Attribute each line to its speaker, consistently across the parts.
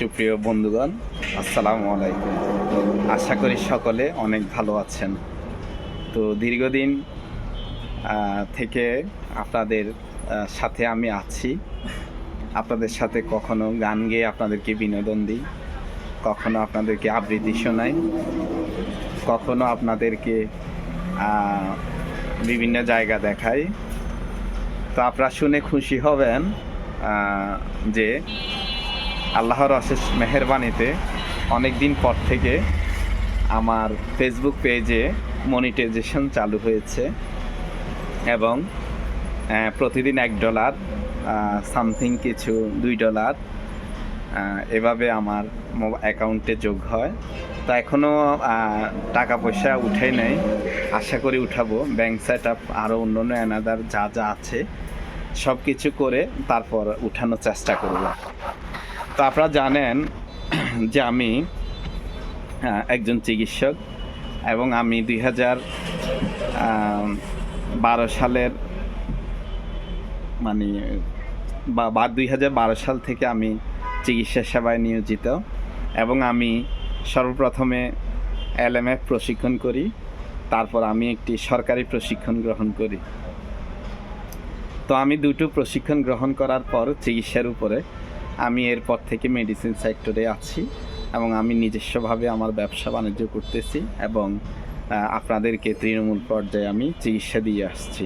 Speaker 1: সুপ্রিয় বন্ধুগণ, আসসালামু আলাইকুম। আশা করি সকলে অনেক ভালো আছেন। তো দীর্ঘদিন থেকে আপনাদের সাথে আমি আছি। আপনাদের সাথে কখনো গান গেয়ে আপনাদেরকে বিনোদন দিই, কখনো আপনাদেরকে আবৃত্তি শোনাই, কখনো আপনাদেরকে বিভিন্ন জায়গা দেখাই। তো আপনারা শুনে খুশি হবেন যে আল্লাহর অশেষ মেহেরবানিতে অনেক দিন পর থেকে আমার ফেসবুক পেজে মনিটাইজেশন চালু হয়েছে এবং প্রতিদিন $1 সামথিং কিছু $2 এভাবে আমার অ্যাকাউন্টে যোগ হয়। তো এখনও টাকা পয়সা উঠে নেই, আশা করি উঠাবো। ব্যাংক সেট আপ আরও অন্য অ্যানাদার যা যা আছে সব কিছু করে তারপর উঠানোর চেষ্টা করব। তো আপনারা জানেন যে আমি একজন চিকিৎসক এবং আমি 2012 সালের মানে 2012 সাল থেকে আমি চিকিৎসা সেবায় নিয়োজিত এবং আমি সর্বপ্রথমে LMF প্রশিক্ষণ করি, তারপর আমি একটি সরকারি প্রশিক্ষণ গ্রহণ করি। তো আমি দুটো প্রশিক্ষণ গ্রহণ করার পর চিকিৎসার উপরে আমি এরপর থেকে মেডিসিন সেক্টরে আছি এবং আমি নিজস্বভাবে আমার ব্যবসা বাণিজ্য করতেছি এবং আপনাদেরকে তৃণমূল পর্যায়ে আমি চিকিৎসা দিয়ে আসছি।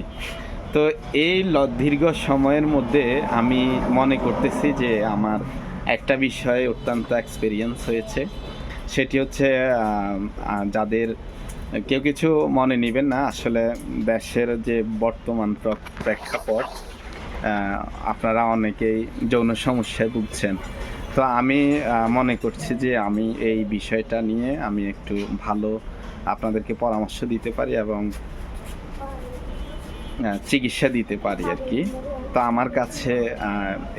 Speaker 1: তো এই দীর্ঘ সময়ের মধ্যে আমি মনে করতেছি যে আমার একটা বিষয়ে অত্যন্ত এক্সপিরিয়েন্স হয়েছে, সেটি হচ্ছে যাদের কেউ কিছু মনে নেবেন না, আসলে দেশের যে বর্তমান প্রেক্ষাপট আপনারা অনেকেই যৌন সমস্যায় ভুগছেন। তো আমি মনে করছি যে আমি এই বিষয়টা নিয়ে আমি একটু ভালো আপনাদেরকে পরামর্শ দিতে পারি এবং চিকিৎসা দিতে পারি আর কি। তো আমার কাছে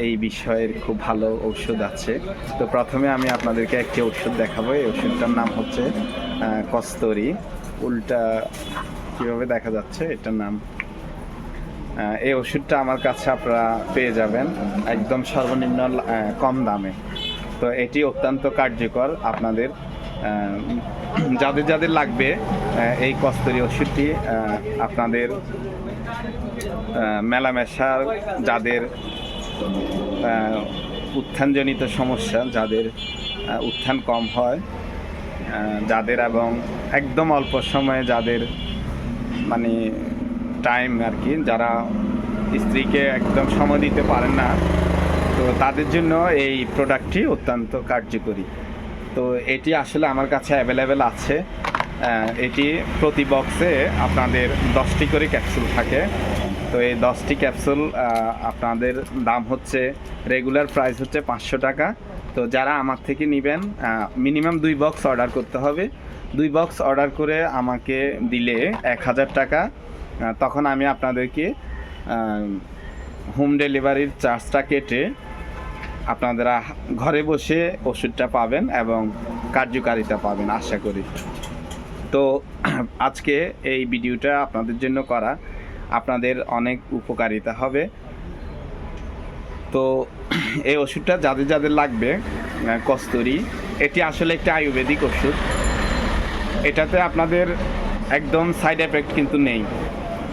Speaker 1: এই বিষয়ের খুব ভালো ঔষধ আছে। তো প্রথমে আমি আপনাদেরকে একটি ওষুধ দেখাবো। এই ওষুধটার নাম হচ্ছে কস্তুরী। উল্টা কীভাবে দেখা যাচ্ছে এটার নাম। এই ওষুধটা আমার কাছে আপনারা পেয়ে যাবেন একদম সর্বনিম্ন কম দামে। তো এটি অত্যন্ত কার্যকর। আপনাদের যাদের যাদের লাগবে এই কস্তুরী ওষুধটি, আপনাদের মেলামেশার যাদের উত্থানজনিত সমস্যা, যাদের উত্থান কম হয়, যাদের এবং একদম অল্প সময়ে যাদের মানে টাইম আর কি, যারা স্ত্রীকে একদম সময় দিতে পারেন না, তো তাদের জন্য এই প্রোডাক্টটি অত্যন্ত কার্যকরী। তো এটি আসলে আমার কাছে অ্যাভেলেবেল আছে। এটি প্রতি বক্সে আপনাদের 10টি করে ক্যাপসুল থাকে। তো এই 10টি ক্যাপসুল আপনাদের দাম হচ্ছে, রেগুলার প্রাইস হচ্ছে 500 টাকা। তো যারা আমার থেকে নেবেন মিনিমাম 2 বক্স অর্ডার করতে হবে। 2 বক্স অর্ডার করে আমাকে দিলে 1000 টাকা, তখন আমি আপনাদেরকে হোম ডেলিভারির চার্জটা কেটে আপনারা ঘরে বসে ওষুধটা পাবেন এবং কার্যকারিতা পাবেন আশা করি। তো আজকে এই ভিডিওটা আপনাদের জন্য করা, আপনাদের অনেক উপকারিতা হবে। তো এই ওষুধটা যাদের যাদের লাগবে, কস্তুরী, এটি আসলে একটা আয়ুর্বেদিক ওষুধ। এটাতে আপনাদের একদম সাইড এফেক্ট কিন্তু নেই।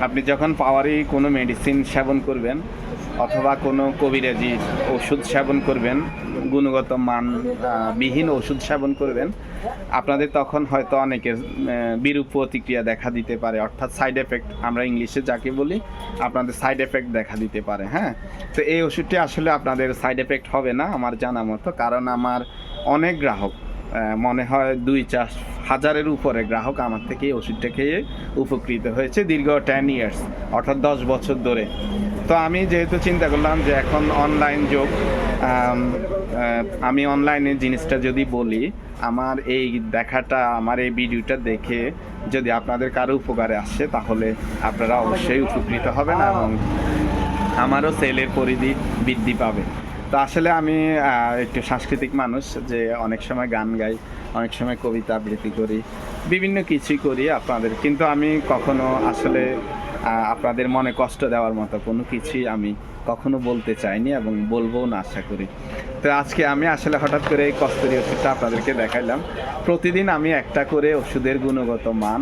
Speaker 1: আপনি যখন পাওয়ারি কোনো মেডিসিন সেবন করবেন অথবা কোনো কবিরাজি ওষুধ সেবন করবেন, গুণগত মানবিহীন ওষুধ সেবন করবেন, আপনাদের তখন হয়তো অনেকের বিরূপ প্রতিক্রিয়া দেখা দিতে পারে, অর্থাৎ সাইড এফেক্ট আমরা ইংলিশে যাকে বলি, আপনাদের সাইড এফেক্ট দেখা দিতে পারে। হ্যাঁ, তো এই ওষুধটি আসলে আপনাদের সাইড এফেক্ট হবে না আমার জানা মতো, কারণ আমার অনেক গ্রাহক, মনে হয় 2-4 হাজারের উপরে গ্রাহক আমার থেকে এই ওষুধটা খেয়ে উপকৃত হয়েছে দীর্ঘ 10 ইয়ার্স, অর্থাৎ 10 বছর ধরে। তো আমি যেহেতু চিন্তা করলাম যে এখন অনলাইন যুগ, আমি অনলাইনে জিনিসটা যদি বলি, আমার এই দেখাটা, আমার এই ভিডিওটা দেখে যদি আপনাদের কারো উপকারে আসে, তাহলে আপনারা অবশ্যই উপকৃত হবেন এবং আমারও সেলের পরিধি বৃদ্ধি পাবে। তো আসলে আমি একটু সাংস্কৃতিক মানুষ, যে অনেক সময় গান গাই, অনেক সময় কবিতা আবৃত্তি করি, বিভিন্ন কিছুই করি আপনাদের, কিন্তু আমি কখনো আসলে আপনাদের মনে কষ্ট দেওয়ার মতো কোনো কিছুই আমি কখনো বলতে চাইনি এবং বলবোও না আশা করি। তো আজকে আমি আসলে হঠাৎ করে এই কস্তুরী ওষুধটা আপনাদেরকে দেখাইলাম। প্রতিদিন আমি একটা করে ওষুধের গুণগত মান,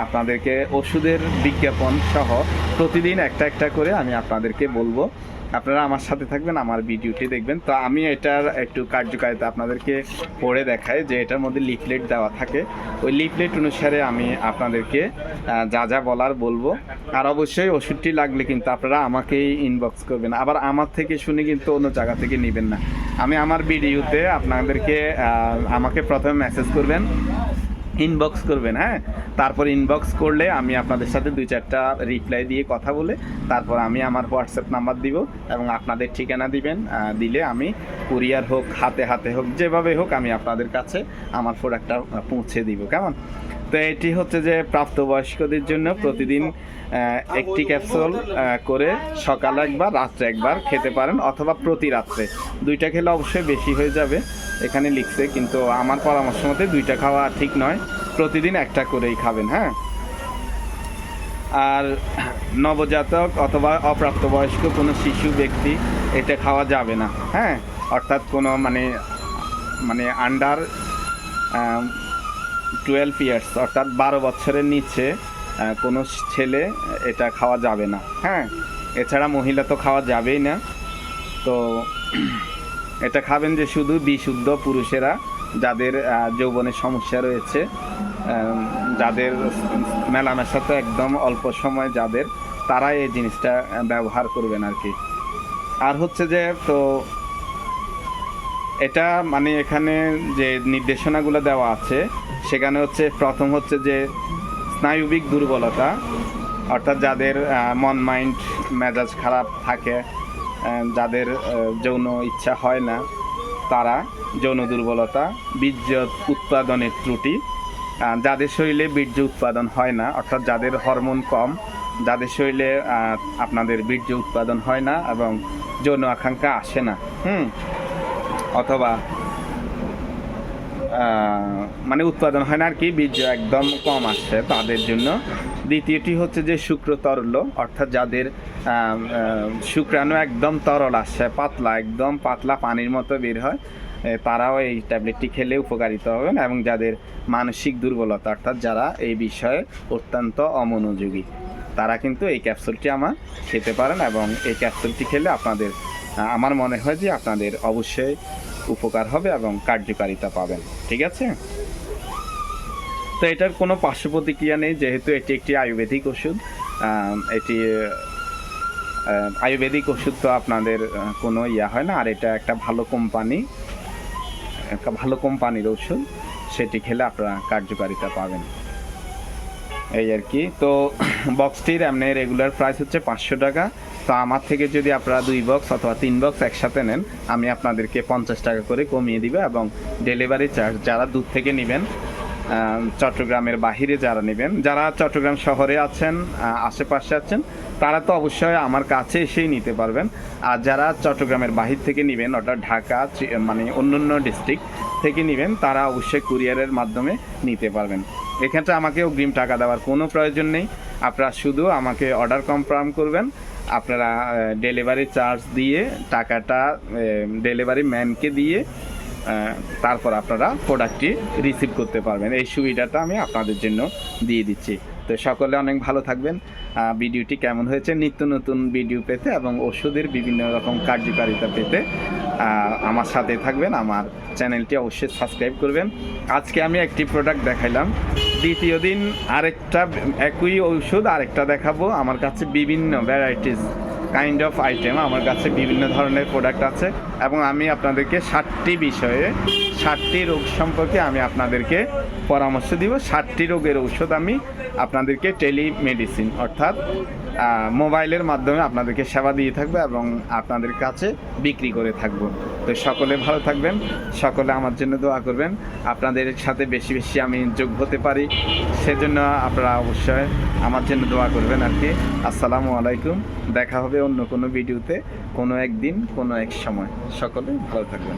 Speaker 1: আপনাদেরকে ওষুধের বিজ্ঞাপন সহ প্রতিদিন একটা একটা করে আমি আপনাদেরকে বলবো। আপনারা আমার সাথে থাকবেন, আমার ভিডিওটি দেখবেন। তো আমি এটার একটু কার্যকারিতা আপনাদেরকে পড়ে দেখাই যে এটার মধ্যে লিফলেট দেওয়া থাকে। ওই লিফলেট অনুসারে আমি আপনাদেরকে যা যা বলার বলবো। আর অবশ্যই ওষুধটি লাগলে কিন্তু আপনারা আমাকেই ইনবক্স করবেন, আবার আমার থেকে শুনে কিন্তু অন্য জায়গা থেকে নেবেন না। আমি আমার ভিডিওতে আপনাদেরকে আমাকে প্রথমে মেসেজ করবেন, ইনবক্স করবেন, হ্যাঁ। তারপর ইনবক্স করলে আমি আপনাদের সাথে 2-4টা রিপ্লাই দিয়ে কথা বলে তারপর আমি আমার হোয়াটসঅ্যাপ নাম্বার দিব এবং আপনাদের ঠিকানা দিবেন। দিলে আমি কুরিয়ার হোক, হাতে হাতে হোক, যেভাবে হোক আমি আপনাদের কাছে আমার প্রোডাক্টটা পৌঁছে দিব, কেমন। তো এটি হচ্ছে যে প্রাপ্তবয়স্কদের জন্য প্রতিদিন একটি ক্যাপসুল করে সকালে একবার, রাত্রে একবার খেতে পারেন, অথবা প্রতি রাত্রে। 2টা খেলে অবশ্যই বেশি হয়ে যাবে, এখানে লিখছে, কিন্তু আমার পরামর্শ মতে 2টা খাওয়া ঠিক নয়, প্রতিদিন একটা করেই খাবেন, হ্যাঁ। আর নবজাতক অথবা অপ্রাপ্তবয়স্ক কোনো শিশু ব্যক্তি এটা খাওয়া যাবে না, হ্যাঁ। অর্থাৎ কোনো মানে আন্ডার 12 ইয়ার্স, অর্থাৎ 12 বছরের নিচে কোনো ছেলে এটা খাওয়া যাবে না, হ্যাঁ। এছাড়া মহিলা তো খাওয়া যাবেই না। তো এটা খাবেন যে শুধু বিশুদ্ধ পুরুষেরা, যাদের যৌবনের সমস্যা রয়েছে, যাদের মেলামেশা তো একদম অল্প সময় যাদের, তারা এই জিনিসটা ব্যবহার করবেন আর কি। আর হচ্ছে যে তো এটা মানে এখানে যে নির্দেশনাগুলো দেওয়া আছে সেখানে হচ্ছে প্রথম হচ্ছে যে স্নায়ুবিক দুর্বলতা, অর্থাৎ যাদের মন মাইন্ড মেজাজ খারাপ থাকে, যাদের যৌন ইচ্ছা হয় না, তারা, যৌন দুর্বলতা, বীর্য উৎপাদনের ত্রুটি, যাদের শরীরে বীর্য উৎপাদন হয় না, অর্থাৎ যাদের হরমোন কম, যাদের শরীরে আপনাদের বীর্য উৎপাদন হয় না এবং যৌন আকাঙ্ক্ষা আসে না, অথবা মানে উৎপাদন হয় না আর কি, বীর্য একদম কম আসছে তাদের জন্য। দ্বিতীয়টি হচ্ছে যে শুক্রতরল, অর্থাৎ যাদের শুক্রাণু একদম তরল আসছে, পাতলা, একদম পাতলা পানির মতো বের হয়, তারাও এই ট্যাবলেটটি খেলে উপকারিত হবেন। এবং যাদের মানসিক দুর্বলতা, অর্থাৎ যারা এই বিষয়ে অত্যন্ত অমনোযোগী, তারা কিন্তু এই ক্যাপসুলটি আমার খেতে পারেন এবং এই ক্যাপসুলটি খেলে আপনাদের, আমার মনে হয় যে আপনাদের অবশ্যই উপকার হবে এবং কার্যকারিতা পাবেন, ঠিক আছে। তো এটার কোনো পার্শ্ব প্রতিক্রিয়া নেই, যেহেতু এটি একটি আয়ুর্বেদিক ওষুধ। এটি আয়ুর্বেদিক ওষুধ, তো আপনাদের কোনো ইয়া হয় না। আর এটা একটা ভালো কোম্পানির ওষুধ, সেটি খেলে আপনারা কার্যকারিতা পাবেন, এই আর কি। তো বক্সটির এমনি রেগুলার প্রাইস হচ্ছে 500 টাকা। তো আমার থেকে যদি আপনারা 2 বক্স অথবা 3 বক্স একসাথে নেন, আমি আপনাদেরকে 50 টাকা করে কমিয়ে দিব। এবং ডেলিভারি চার্জ যারা দূর থেকে নেবেন, চট্টগ্রামের বাহিরে যারা নেবেন, যারা চট্টগ্রাম শহরে আছেন, আশেপাশে আছেন, তারা তো অবশ্যই আমার কাছে এসেই নিতে পারবেন। আর যারা চট্টগ্রামের বাহির থেকে নেবেন, অর্থাৎ ঢাকা, মানে অন্যান্য ডিস্ট্রিক্ট থেকে নেবেন, তারা অবশ্যই কুরিয়ারের মাধ্যমে নিতে পারবেন। এক্ষেত্রে আমাকে অগ্রিম টাকা দেওয়ার কোনো প্রয়োজন নেই। আপনারা শুধু আমাকে অর্ডার কনফার্ম করবেন, আপনারা ডেলিভারি চার্জ দিয়ে টাকাটা ডেলিভারি ম্যানকে দিয়ে তারপর আপনারা প্রোডাক্টটি রিসিভ করতে পারবেন। এই সুবিধাটা আমি আপনাদের জন্য দিয়ে দিচ্ছি। তো সকলে অনেক ভালো থাকবেন। ভিডিওটি কেমন হয়েছে, নিত্য নতুন ভিডিও পেতে এবং ওষুধের বিভিন্ন রকম কার্যকারিতা পেতে আমার সাথে থাকবেন। আমার চ্যানেলটি অবশ্যই সাবস্ক্রাইব করবেন। আজকে আমি একটি প্রোডাক্ট দেখাইলাম, দ্বিতীয় দিন আরেকটা একই ওষুধ আরেকটা দেখাবো। আমার কাছে বিভিন্ন ভ্যারাইটিস কাইন্ড অফ আইটেম, আমার কাছে বিভিন্ন ধরনের প্রোডাক্ট আছে এবং আমি আপনাদেরকে 60টি বিষয়ে, 60টি রোগ সম্পর্কে আমি আপনাদেরকে পরামর্শ দিব। 60টি রোগের ঔষধ আমি আপনাদেরকে টেলিমেডিসিন, অর্থাৎ মোবাইলের মাধ্যমে আপনাদেরকে সেবা দিয়ে থাকবো এবং আপনাদের কাছে বিক্রি করে থাকবো। তো সকলে ভালো থাকবেন, সকলে আমার জন্য দোয়া করবেন, আপনাদের সাথে বেশি বেশি আমি যোগ হতে পারি, সেজন্য আপনারা অবশ্যই আমার জন্য দোয়া করবেন আর কি। আসসালামু আলাইকুম, দেখা হবে অন্য কোনো ভিডিওতে, কোনো একদিন, কোনো এক সময়। সকলে ভালো থাকবেন।